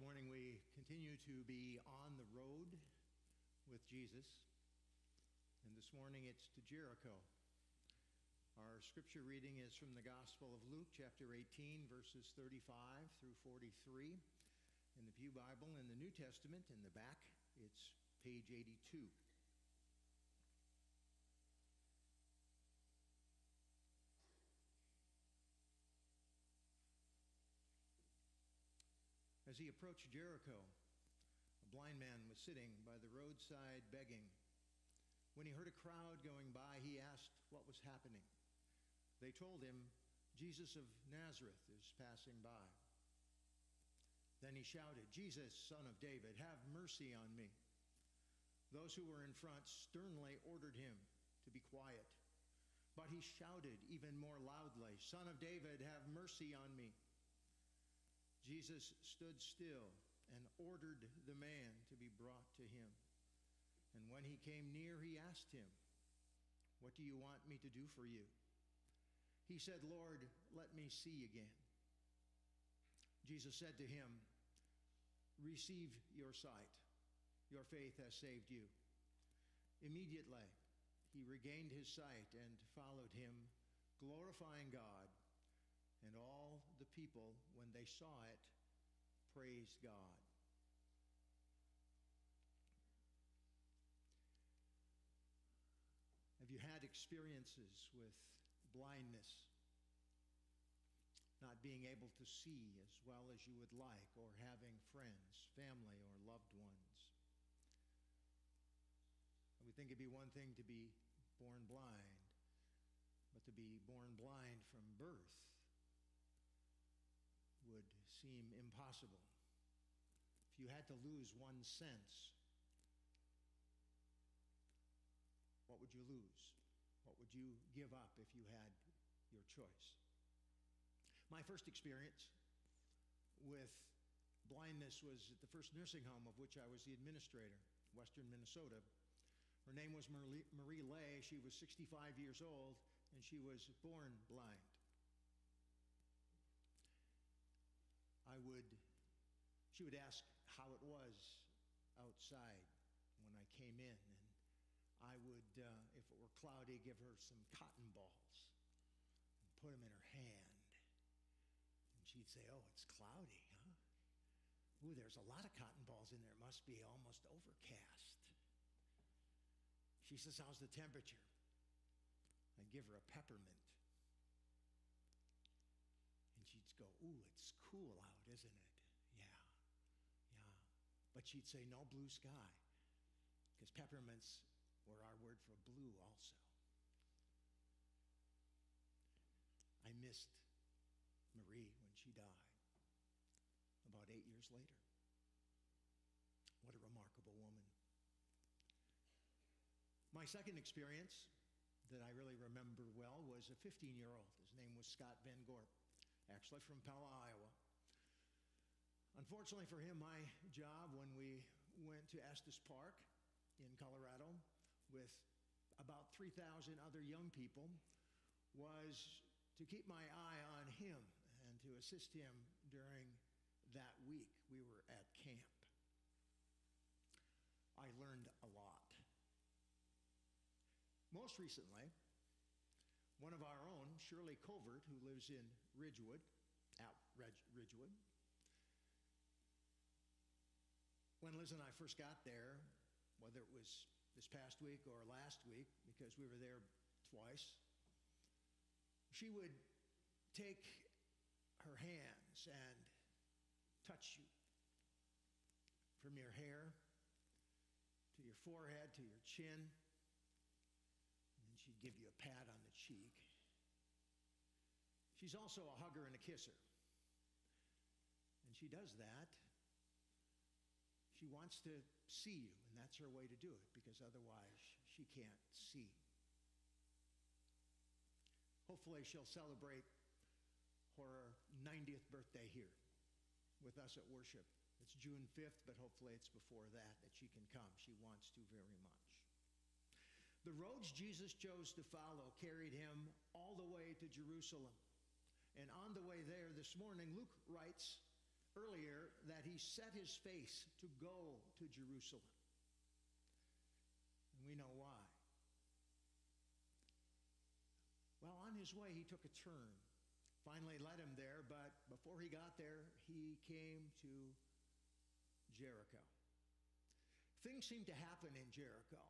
morning we continue to be on the road with Jesus. And this morning it's to Jericho. Our scripture reading is from the Gospel of Luke, chapter 18, verses 35 through 43. In the Pew Bible, in the New Testament, in the back, it's page 82. As he approached Jericho, a blind man was sitting by the roadside begging. When he heard a crowd going by, he asked what was happening. They told him, Jesus of Nazareth is passing by. Then he shouted, Jesus, Son of David, have mercy on me. Those who were in front sternly ordered him to be quiet. But he shouted even more loudly, Son of David, have mercy on me. Jesus stood still and ordered the man to be brought to him. And when he came near, he asked him, what do you want me to do for you? He said, Lord, let me see again. Jesus said to him, receive your sight. Your faith has saved you. Immediately, he regained his sight and followed him, glorifying God. And all the people, when they saw it, praised God. Have you had experiences with blindness? Not being able to see as well as you would like, or having friends, family, or loved ones? I would think it'd be one thing to be born blind, but to be born blind from birth would seem impossible. If you had to lose one sense, what would you lose? What would you give up if you had your choice? My first experience with blindness was at the first nursing home of which I was the administrator, Western Minnesota. Her name was Marie Lay. She was 65 years old, and she was born blind. She would ask how it was outside when I came in, and I would, if it were cloudy, give her some cotton balls and put them in her hand. And she'd say, oh, it's cloudy, huh? Ooh, there's a lot of cotton balls in there. It must be almost overcast. She says, how's the temperature? I'd give her a peppermint. And she'd go, ooh, it's cool out, isn't it? Yeah. But she'd say, no blue sky, because peppermints were our word for blue also. I missed Marie when she died, about 8 years later. What a remarkable woman. My second experience that I really remember well was a 15-year-old. His name was Scott Van Gorp, actually from Pella, Iowa. Unfortunately for him, my job when we went to Estes Park in Colorado with about 3,000 other young people was to keep my eye on him and to assist him during that week we were at camp. I learned a lot. Most recently, one of our own, Shirley Covert, who lives in Ridgewood, when Liz and I first got there, whether it was this past week or last week, because we were there twice, she would take her hands and touch you from your hair to your forehead to your chin, and then she'd give you a pat on the cheek. She's also a hugger and a kisser. And she does that. She wants to see you, and that's her way to do it, because otherwise she can't see. Hopefully she'll celebrate her 90th birthday here with us at worship. It's June 5th, but hopefully it's before that she can come. She wants to very much. The roads Jesus chose to follow carried him all the way to Jerusalem. And on the way there this morning, Luke writes earlier that he set his face to go to Jerusalem. And we know why. Well, on his way, he took a turn. Finally led him there, but before he got there, he came to Jericho. Things seemed to happen in Jericho,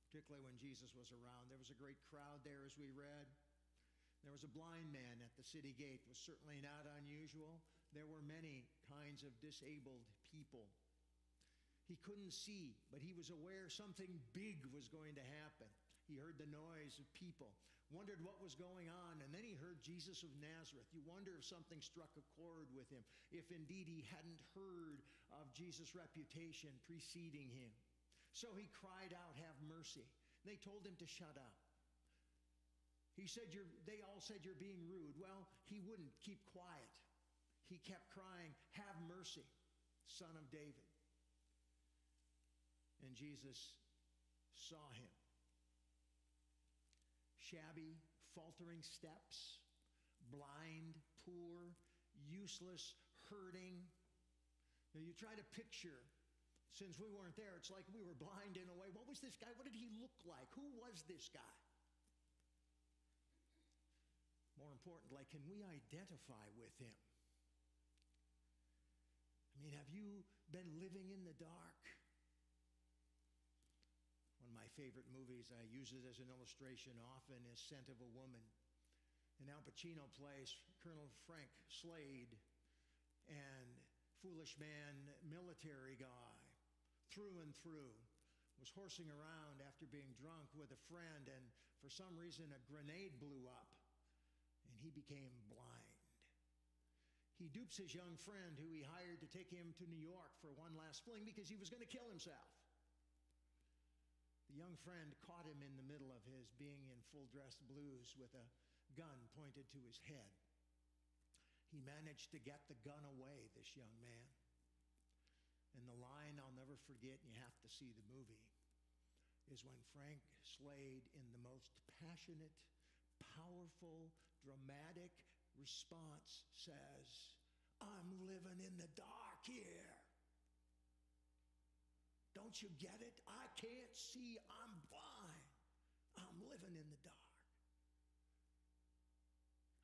particularly when Jesus was around. There was a great crowd there, as we read. There was a blind man at the city gate. It was certainly not unusual. There were many kinds of disabled people. He couldn't see, but he was aware something big was going to happen. He heard the noise of people, wondered what was going on, and then he heard Jesus of Nazareth. You wonder if something struck a chord with him, if indeed he hadn't heard of Jesus' reputation preceding him. So he cried out, "Have mercy." They told him to shut up. They all said, "You're being rude." Well, he wouldn't keep quiet. He kept crying, "Have mercy, Son of David." And Jesus saw him. Shabby, faltering steps, blind, poor, useless, hurting. Now you try to picture, since we weren't there, it's like we were blind in a way. What was this guy? What did he look like? Who was this guy? More importantly, can we identify with him? I mean, have you been living in the dark? One of my favorite movies, I use it as an illustration often, is Scent of a Woman. And Al Pacino plays Colonel Frank Slade, and foolish man, military guy, through and through, was horsing around after being drunk with a friend, and for some reason a grenade blew up, and he became blind. He dupes his young friend, who he hired to take him to New York for one last fling because he was going to kill himself. The young friend caught him in the middle of his being in full dress blues with a gun pointed to his head. He managed to get the gun away, this young man. And the line I'll never forget, and you have to see the movie, is when Frank Slade, in the most passionate, powerful, dramatic response, says, "I'm living in the dark here. Don't you get it? I can't see. I'm blind. I'm living in the dark.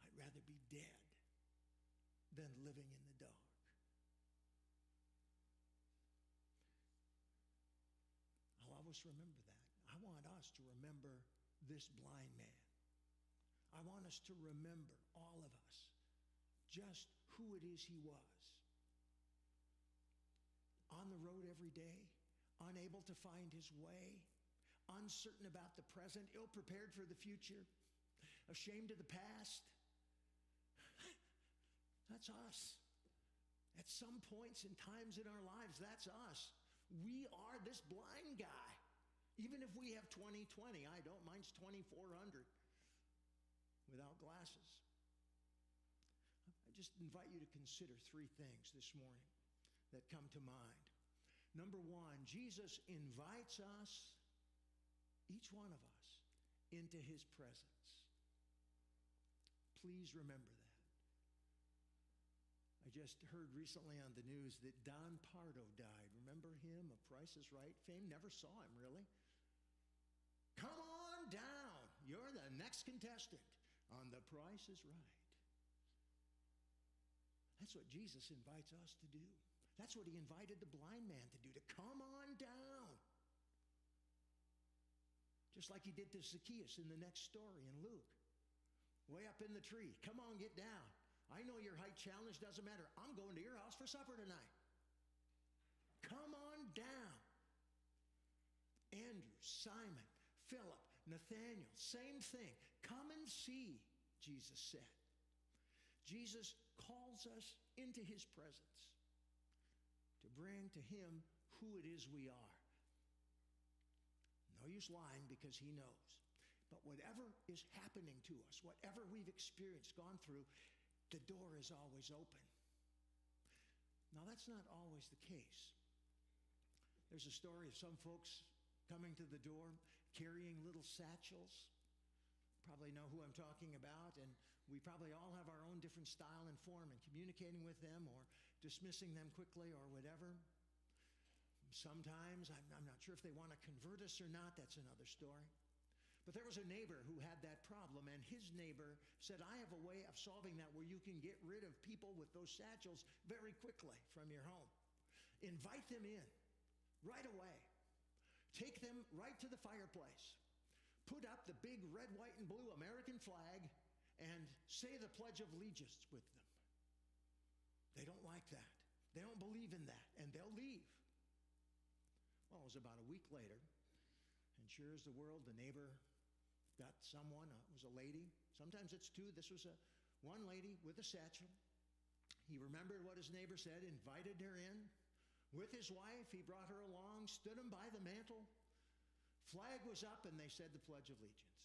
I'd rather be dead than living in the dark." I'll always remember that. I want us to remember this blind man. I want us to remember, all of us, just who it is he was. On the road every day, unable to find his way, uncertain about the present, ill-prepared for the future, ashamed of the past. That's us. At some points and times in our lives, that's us. We are this blind guy. Even if we have 20/20, I don't, mine's 2400 without glasses. I just invite you to consider three things this morning that come to mind. Number one, Jesus invites us, each one of us, into his presence. Please remember that. I just heard recently on the news that Don Pardo died. Remember him, of Price is Right fame? Never saw him, really. Come on down. You're the next contestant on The Price is Right. That's what Jesus invites us to do. That's what he invited the blind man to do, to come on down. Just like he did to Zacchaeus in the next story in Luke. Way up in the tree. Come on, get down. I know your height challenge doesn't matter. I'm going to your house for supper tonight. Come on down. Andrew, Simon, Philip, Nathaniel, same thing. Come and see, Jesus said. Jesus calls us into his presence to bring to him who it is we are. No use lying, because he knows. But whatever is happening to us, whatever we've experienced, gone through, the door is always open. Now, that's not always the case. There's a story of some folks coming to the door carrying little satchels. Probably know who I'm talking about. And we probably all have our own different style and form in communicating with them or dismissing them quickly or whatever. Sometimes, I'm not sure if they want to convert us or not. That's another story. But there was a neighbor who had that problem, and his neighbor said, I have a way of solving that where you can get rid of people with those satchels very quickly from your home. Invite them in right away. Take them right to the fireplace. Put up the big red, white, and blue American flag and say the Pledge of Allegiance with them. They don't like that. They don't believe in that, and they'll leave. Well, it was about a week later, and sure as the world, the neighbor got someone. It was a lady. Sometimes it's two. This was one lady with a satchel. He remembered what his neighbor said, invited her in. With his wife, he brought her along, stood him by the mantle. Flag was up, and they said the Pledge of Allegiance.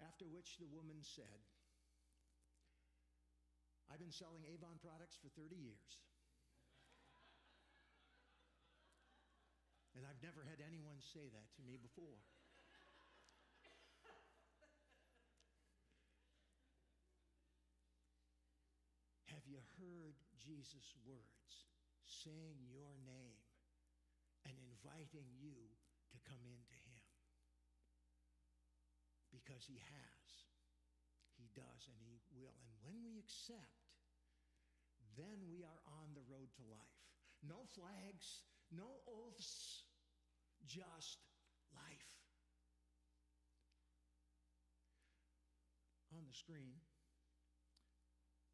After which the woman said, I've been selling Avon products for 30 years. And I've never had anyone say that to me before. Have you heard Jesus' words saying your name and inviting you to come into him? Because he has. He does, and he will. And when we accept, then we are on the road to life. No flags, no oaths, just life. On the screen,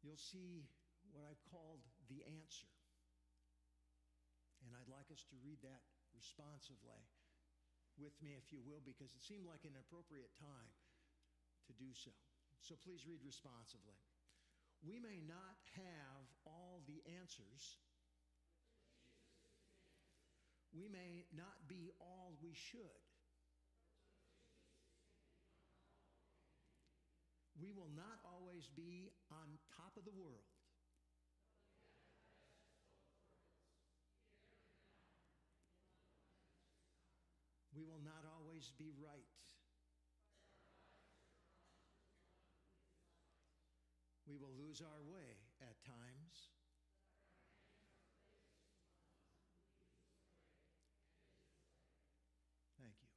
you'll see what I've called the answer. And I'd like us to read that responsively with me, if you will, because it seemed like an appropriate time to do so. So please read responsively. We may not have all the answers. We may not be all we should. We will not always be on top of the world. We will not always be right. We will lose our way at times. Thank you.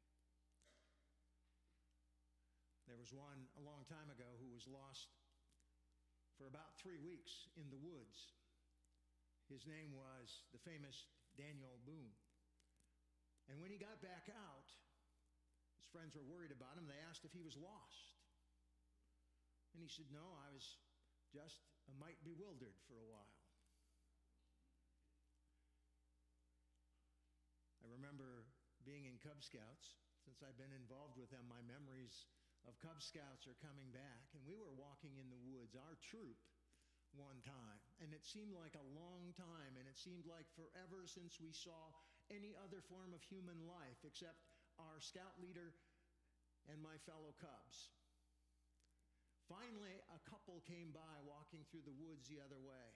There was one a long time ago who was lost for about 3 weeks in the woods. His name was the famous Daniel Boone. And when he got back out, his friends were worried about him. They asked if he was lost. And he said, no, I was just a mite bewildered for a while. I remember being in Cub Scouts. Since I've been involved with them, my memories of Cub Scouts are coming back. And we were walking in the woods, our troop, one time. And it seemed like a long time, and it seemed like forever since we saw any other form of human life except our scout leader and my fellow Cubs. Finally, a couple came by walking through the woods the other way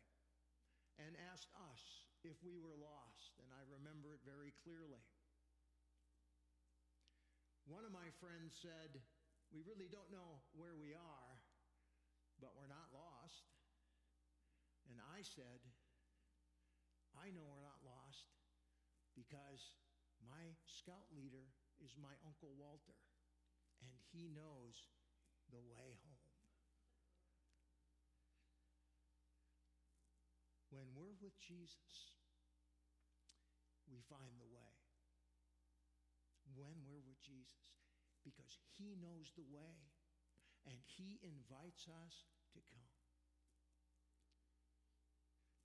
and asked us if we were lost, and I remember it very clearly. One of my friends said, we really don't know where we are, but we're not lost. And I said, I know we're not lost because my scout leader is my Uncle Walter, and he knows the way home. When we're with Jesus, we find the way. When we're with Jesus, because he knows the way, and he invites us to come.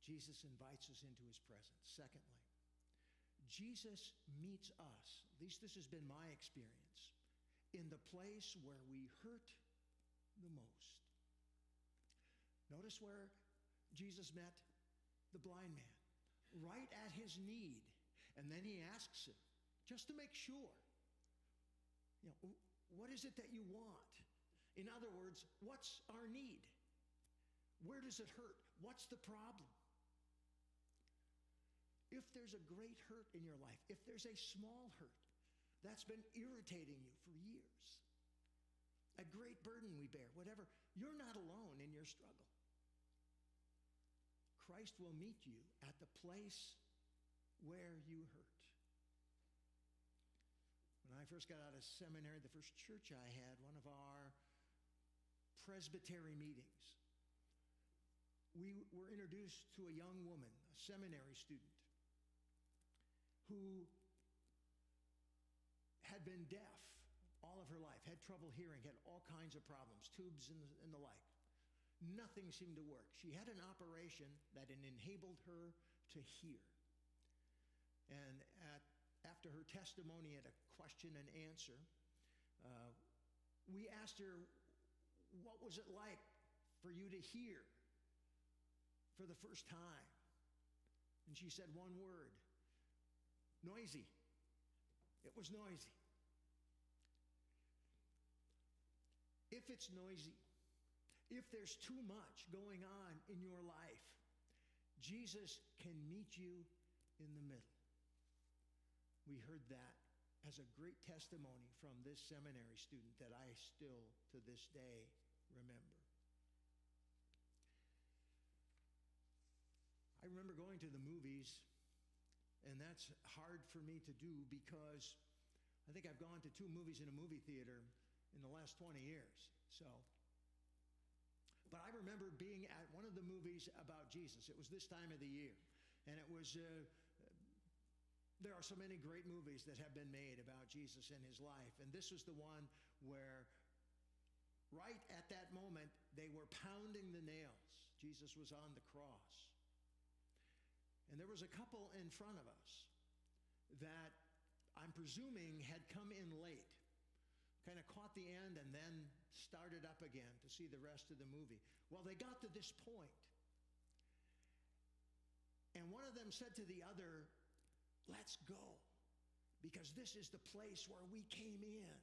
Jesus invites us into his presence. Secondly, Jesus meets us, at least this has been my experience, in the place where we hurt the most. Notice where Jesus met the blind man, right at his need. And then he asks him, just to make sure, what is it that you want? In other words, what's our need? Where does it hurt? What's the problem? If there's a great hurt in your life, if there's a small hurt that's been irritating you for years, a great burden we bear, whatever. You're not alone in your struggle. Christ will meet you at the place where you hurt. When I first got out of seminary, the first church I had, one of our presbytery meetings, we were introduced to a young woman, a seminary student, who had been deaf all of her life, had trouble hearing, had all kinds of problems, tubes and the like. Nothing seemed to work. She had an operation that enabled her to hear. And after her testimony at a question and answer, we asked her, what was it like for you to hear for the first time? And she said one word: noisy. It was noisy. If it's noisy, if there's too much going on in your life, Jesus can meet you in the middle. We heard that as a great testimony from this seminary student that I still, to this day, remember. I remember going to the movies, and that's hard for me to do because I think I've gone to 2 movies in a movie theater in the last 20 years. But I remember being at one of the movies about Jesus. It was this time of the year, and it was there are so many great movies that have been made about Jesus and his life, and this was the one where right at that moment they were pounding the nails. Jesus was on the cross, and there was a couple in front of us that I'm presuming had come in late, kind of caught the end and then started up again to see the rest of the movie. Well, they got to this point, and one of them said to the other, "Let's go, because this is the place where we came in."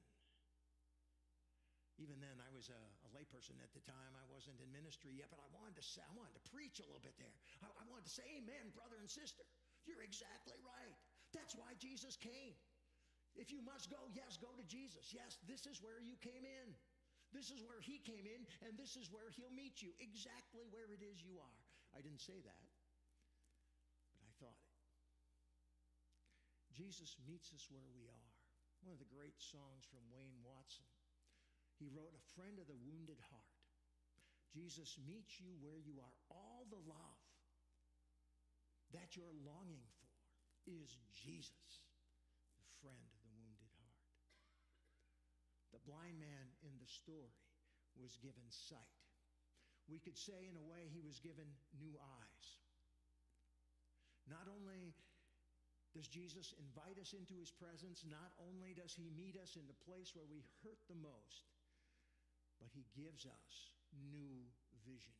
Even then, I was a layperson at the time. I wasn't in ministry yet, but I wanted to preach a little bit there. I wanted to say, amen, brother and sister. You're exactly right. That's why Jesus came. If you must go, yes, go to Jesus. Yes, this is where you came in. This is where he came in, and this is where he'll meet you, exactly where it is you are. I didn't say that, but I thought it. Jesus meets us where we are. One of the great songs from Wayne Watson. He wrote, "A friend of the wounded heart." Jesus meets you where you are. All the love that you're longing for is Jesus, the friend of the wounded heart. The blind man in the story was given sight. We could say, in a way, he was given new eyes. Not only does Jesus invite us into his presence, not only does he meet us in the place where we hurt the most, but he gives us new vision.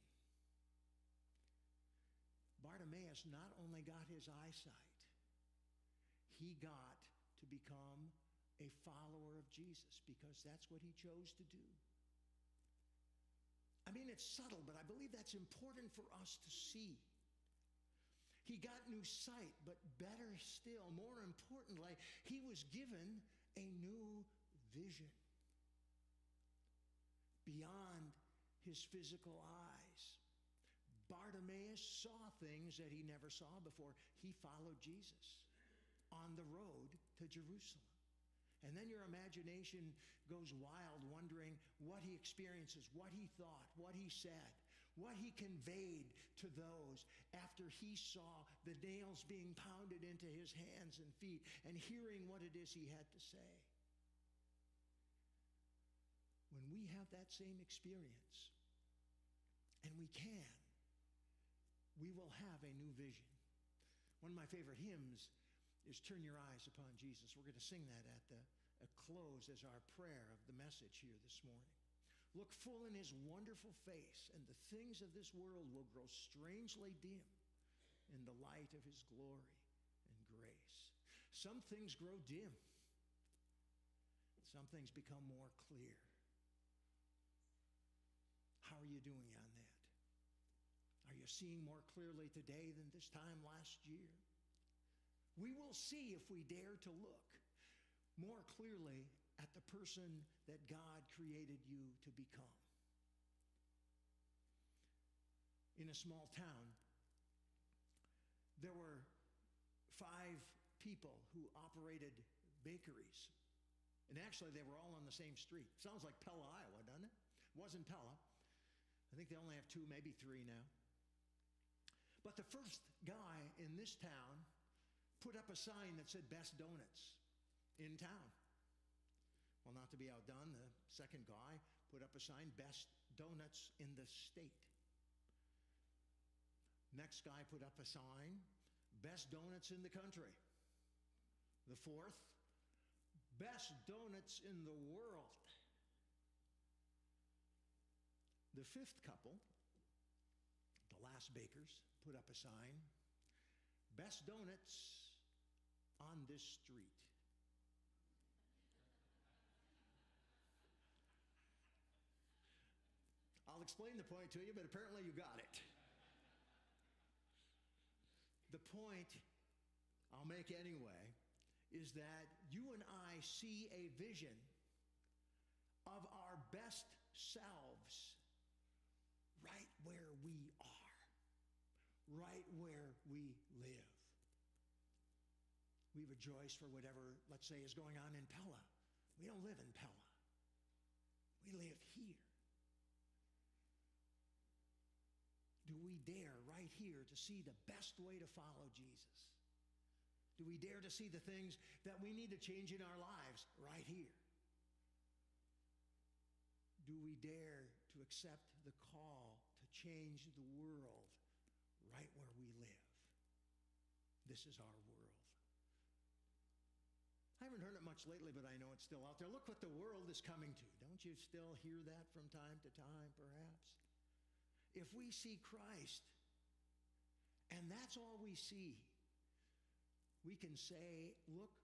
Bartimaeus not only got his eyesight, he got to become a follower of Jesus because that's what he chose to do. I mean, it's subtle, but I believe that's important for us to see. He got new sight, but better still, more importantly, he was given a new vision beyond his physical eyes. Bartimaeus saw things that he never saw before. He followed Jesus on the road to Jerusalem. And then your imagination goes wild, wondering what he experiences, what he thought, what he said, what he conveyed to those after he saw the nails being pounded into his hands and feet and hearing what it is he had to say. When we have that same experience, and we can, we will have a new vision. One of my favorite hymns is "Turn Your Eyes Upon Jesus." We're going to sing that at the close as our prayer of the message here this morning. Look full in his wonderful face, and the things of this world will grow strangely dim in the light of his glory and grace. Some things grow dim. Some things become more clear. How are you doing on that? Are you seeing more clearly today than this time last year? We will see, if we dare to look, more clearly at the person that God created you to become. In a small town, there were 5 people who operated bakeries. And actually, they were all on the same street. Sounds like Pella, Iowa, doesn't it? It wasn't Pella. I think they only have 2, maybe 3 now. But the first guy in this town put up a sign that said Best Donuts in town. Well, not to be outdone, the second guy put up a sign, Best Donuts in the state. Next guy put up a sign, Best Donuts in the country. The fourth, Best Donuts in the world. The fifth couple, the last bakers, put up a sign, Best Donuts on this street. I'll explain the point to you, but apparently you got it. The point I'll make anyway is that you and I see a vision of our best selves right where we are, right where we live. We rejoice for whatever, let's say, is going on in Pella. We don't live in Pella. We live here. Do we dare right here to see the best way to follow Jesus? Do we dare to see the things that we need to change in our lives right here? Do we dare to accept the call to change the world right where we live? This is our world. I haven't heard it much lately, but I know it's still out there. Look what the world is coming to. Don't you still hear that from time to time, perhaps? If we see Christ, and that's all we see, we can say, look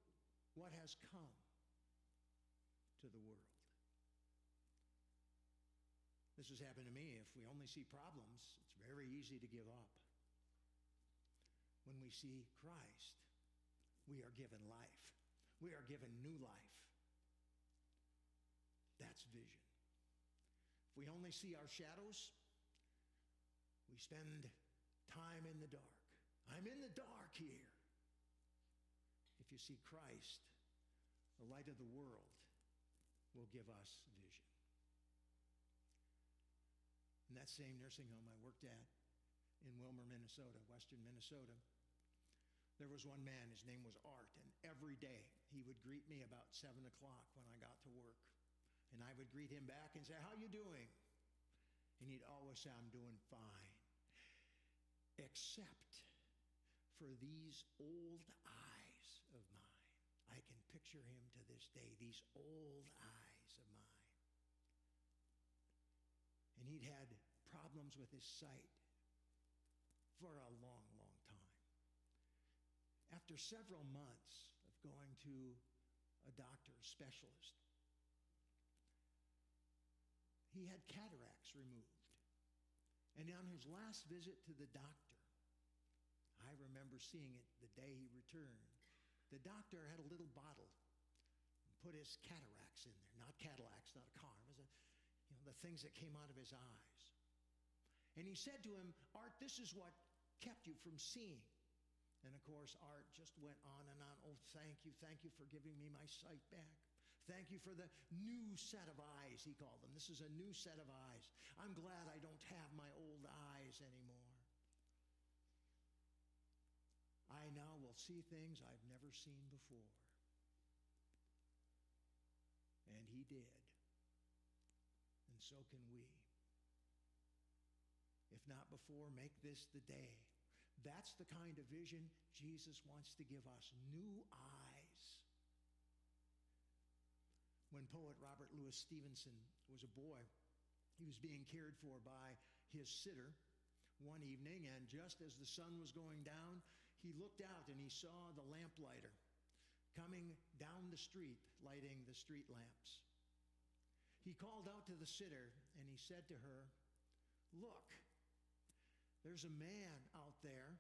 what has come to the world. This has happened to me. If we only see problems, it's very easy to give up. When we see Christ, we are given life. We are given new life. That's vision. If we only see our shadows, we spend time in the dark. I'm in the dark here. If you see Christ, the light of the world will give us vision. In that same nursing home I worked at in Wilmer, Minnesota, western Minnesota, there was one man, his name was Art, and every day he would greet me about 7 o'clock when I got to work. And I would greet him back and say, "How you doing?" And he'd always say, "I'm doing fine. Except for these old eyes of mine." I can picture him to this day, these old eyes of mine. And he'd had problems with his sight for a long, long time. After several months of going to a doctor, a specialist, he had cataracts removed. And on his last visit to the doctor, I remember seeing it the day he returned. The doctor had a little bottle and put his cataracts in there. Not Cadillacs, not a car. It was the things that came out of his eyes. And he said to him, "Art, this is what kept you from seeing." And of course, Art just went on and on. "Oh, thank you for giving me my sight back. Thank you for the new set of eyes," he called them. "This is a new set of eyes. I'm glad I don't have my old eyes anymore. I now will see things I've never seen before." And he did. And so can we. If not before, make this the day. That's the kind of vision Jesus wants to give us. New eyes. When poet Robert Louis Stevenson was a boy, he was being cared for by his sitter one evening, and just as the sun was going down, he looked out and he saw the lamplighter coming down the street, lighting the street lamps. He called out to the sitter and he said to her, "Look, there's a man out there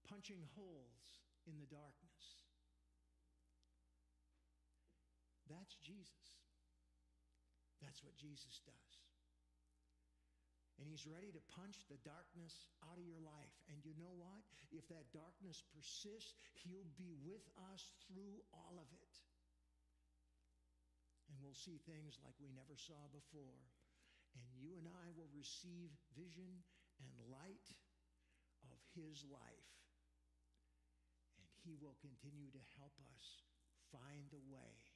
punching holes in the darkness." That's Jesus. That's what Jesus does. And he's ready to punch the darkness out of your life. And you know what? If that darkness persists, he'll be with us through all of it. And we'll see things like we never saw before. And you and I will receive vision and light of his life. And he will continue to help us find the way